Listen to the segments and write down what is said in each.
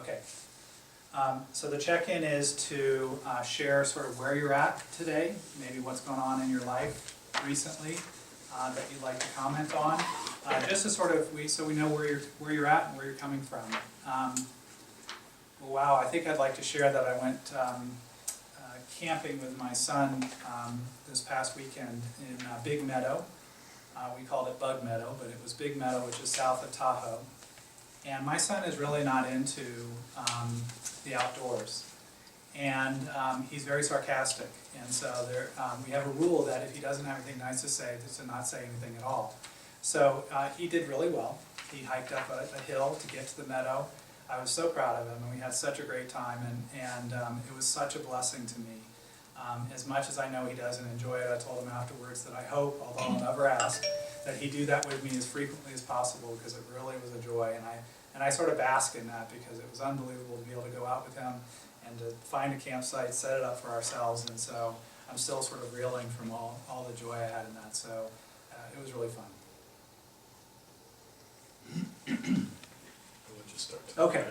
Okay. So the check-in is to share sort of where you're at today, maybe what's going on in your life recently that you'd like to comment on, just to sort of so we know where you're at and where you're coming from. Wow, I think I'd like to share that I went camping with my son this past weekend in Big Meadow. We called it Bug Meadow, but it was Big Meadow, which is south of Tahoe. And my son is really not into the outdoors, and he's very sarcastic. And so we have a rule that if he doesn't have anything nice to say, to not say anything at all. So he did really well. He hiked up a hill to get to the meadow. I was so proud of him, and we had such a great time, and it was such a blessing to me. As much as I know he doesn't enjoy it, I told him afterwards that I hope, although I'll never ask, that he do that with me as frequently as possible, because it really was a joy, and I sort of bask in that, because it was unbelievable to be able to go out with him and to find a campsite, set it up for ourselves, and so I'm still sort of reeling from all the joy I had in that, so it was really fun. I'll let you start. Okay.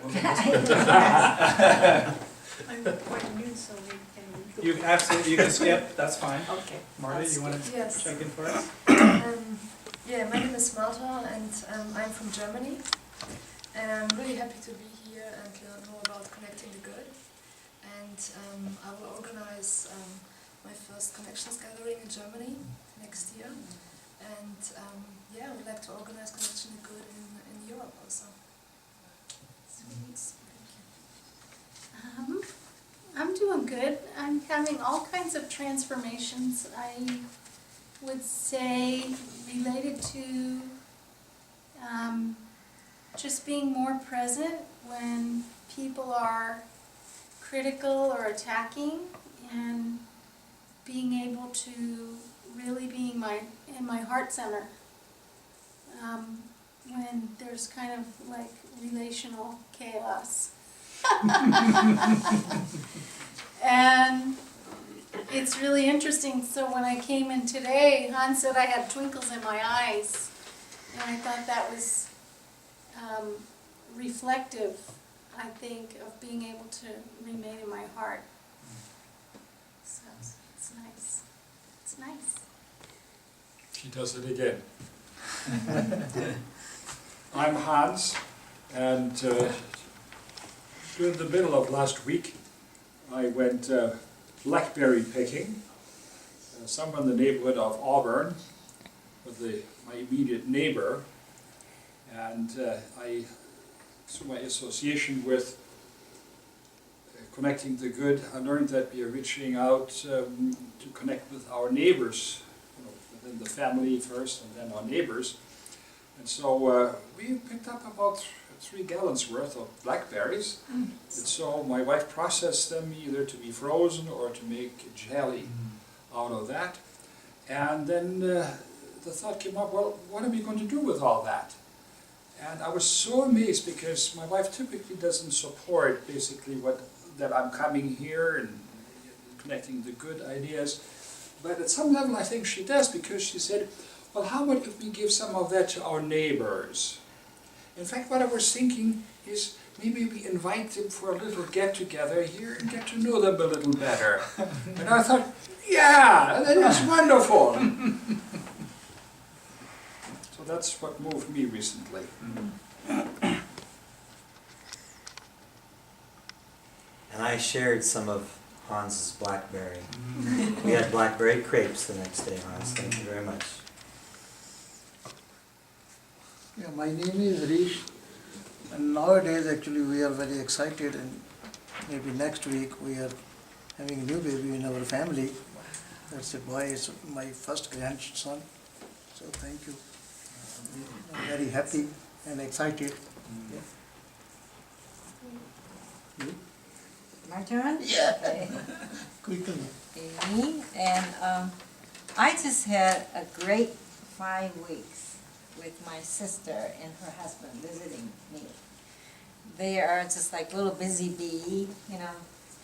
I'm quite new, so we can... You can skip, that's fine. Okay. Marta, you want to Yes. check in for us? Yeah, my name is Marta, and I'm from Germany. And I'm really happy to be here and learn more about Connecting the Good. And I will organize my first Connections Gathering in Germany next year. And yeah, I would like to organize Connecting the Good in Europe also. Sweet. Thank you. I'm doing good. I'm having all kinds of transformations, I would say, related to just being more present when people are critical or attacking, and being able to really be in my heart center when there's kind of like relational chaos. And it's really interesting. So when I came in today, Han said I had twinkles in my eyes, and I thought that was reflective, I think, of being able to remain in my heart. So it's nice. It's nice. She does it again. I'm Hans, and during the middle of last week I went blackberry picking somewhere in the neighborhood of Auburn with my immediate neighbor, and I, through my association with Connecting the Good, I learned that we are reaching out to connect with our neighbors, within the family first and then our neighbors. And so we picked up about 3 gallons worth of blackberries, and so my wife processed them either to be frozen or to make jelly out of that. And then the thought came up, well, what are we going to do with all that? And I was so amazed, because my wife typically doesn't support basically that I'm coming here and connecting the good ideas, but at some level I think she does, because she said, well, how about if we give some of that to our neighbors? In fact, what I was thinking is maybe we invite them for a little get-together here and get to know them a little better. And I thought, yeah, that is wonderful. So that's what moved me recently. And I shared some of Hans's blackberry. We had blackberry crepes the next day, Hans. Thank you very much. Yeah, my name is Rish, and nowadays actually we are very excited, and maybe next week we are having a new baby in our family. That's a boy, it's my first grandson, so thank you. I'm very happy and excited. Yeah. You? My turn? Yeah. Okay. Quickly. Me, and I just had a great 5 weeks with my sister and her husband visiting me. They are just like little busy bee,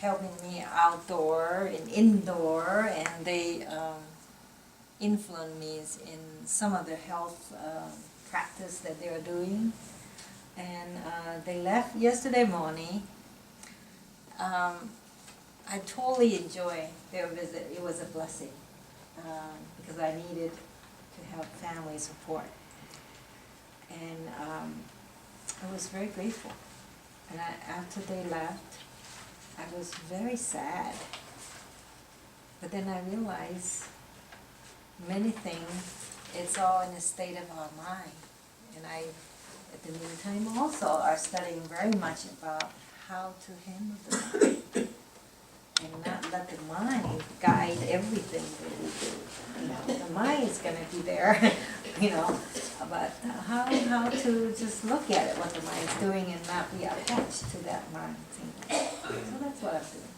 helping me outdoor and indoor, and they influence me in some of the health practice that they are doing. and they left yesterday morning. I totally enjoyed their visit. It was a blessing because I needed to have family support, and I was very grateful. And after they left, I was very sad. But then I realized many things, it's all in the state of our mind. And I, at the meantime, also are studying very much about how to handle the mind and not let the mind guide everything that we do. You know, the mind is gonna be there, you know, but how to just look at it, what the mind's doing, and not be attached to that mind thinking. So that's what I'm doing.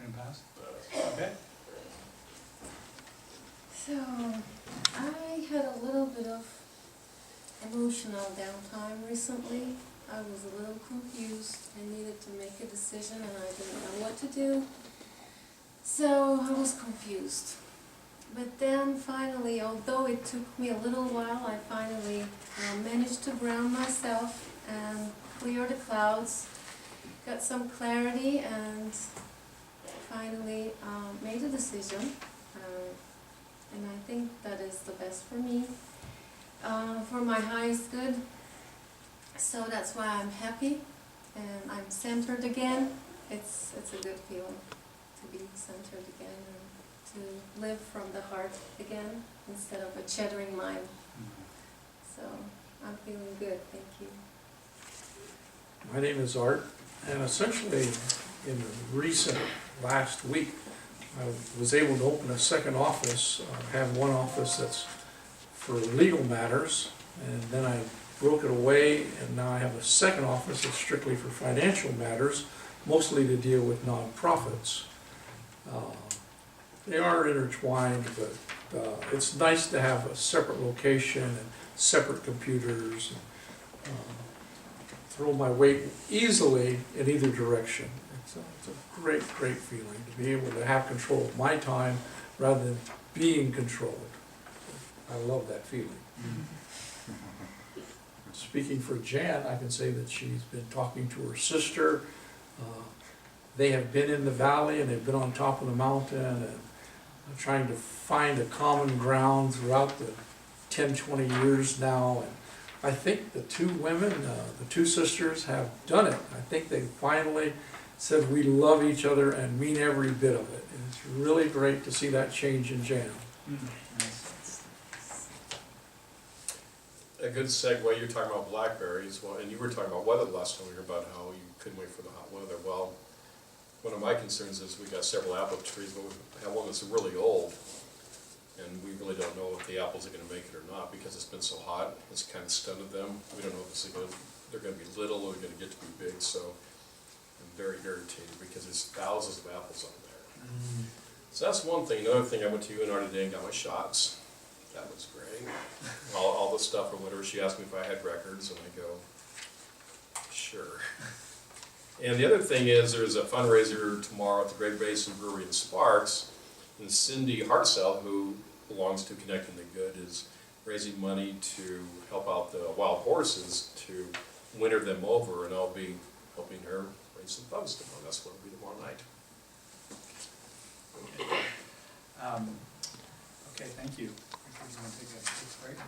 Gonna pass? Okay. So, I had a little bit of emotional downtime recently. I was a little confused. I needed to make a decision and I didn't know what to do. So, I was confused. But then finally, although it took me a little while, I finally managed to ground myself and clear the clouds, got some clarity, and finally made a decision. And I think that is the best for me, for my highest good. So that's why I'm happy and I'm centered again. It's a good feeling to be centered again and to live from the heart again instead of a chattering mind. So I'm feeling good, thank you. My name is Art, and essentially in the recent last week, I was able to open a second office. I have one office that's for legal matters, and then I broke it away, and now I have a second office that's strictly for financial matters, mostly to deal with nonprofits. They are intertwined, but it's nice to have a separate location and separate computers, and throw my weight easily in either direction. It's a great, great feeling to be able to have control of my time rather than being controlled. I love that feeling. Speaking for Jan, I can say that she's been talking to her sister. They have been in the valley and they've been on top of the mountain and trying to find a common ground throughout the 10, 20 years now. And I think the two women, the two sisters, have done it. I think they finally said we love each other and mean every bit of it. And it's really great to see that change in Jan. A good segue, you're talking about blackberries, well, and you were talking about weather last time, about how you couldn't wait for the hot weather. Well, one of my concerns is we got several apple trees, but we have one that's really old, and we really don't know if the apples are going to make it or not because it's been so hot. It's kind of stunted them. We don't know if they're going to be little or they're going to get to be big. So I'm very irritated because there's thousands of apples on there. So that's one thing. Another thing, I went to UNR today and got my shots. That was great. All the stuff or whatever. She asked me if I had records, and I go, sure. And the other thing is, there's a fundraiser tomorrow at the Great Basin Brewery in Sparks, and Cindy Hartzell, who belongs to Connecting the Good, is raising money to help out the wild horses to winter them over, and I'll be helping her raise some funds tomorrow. That's what it'll be tomorrow night. Okay, thank you. You want to take a quick break?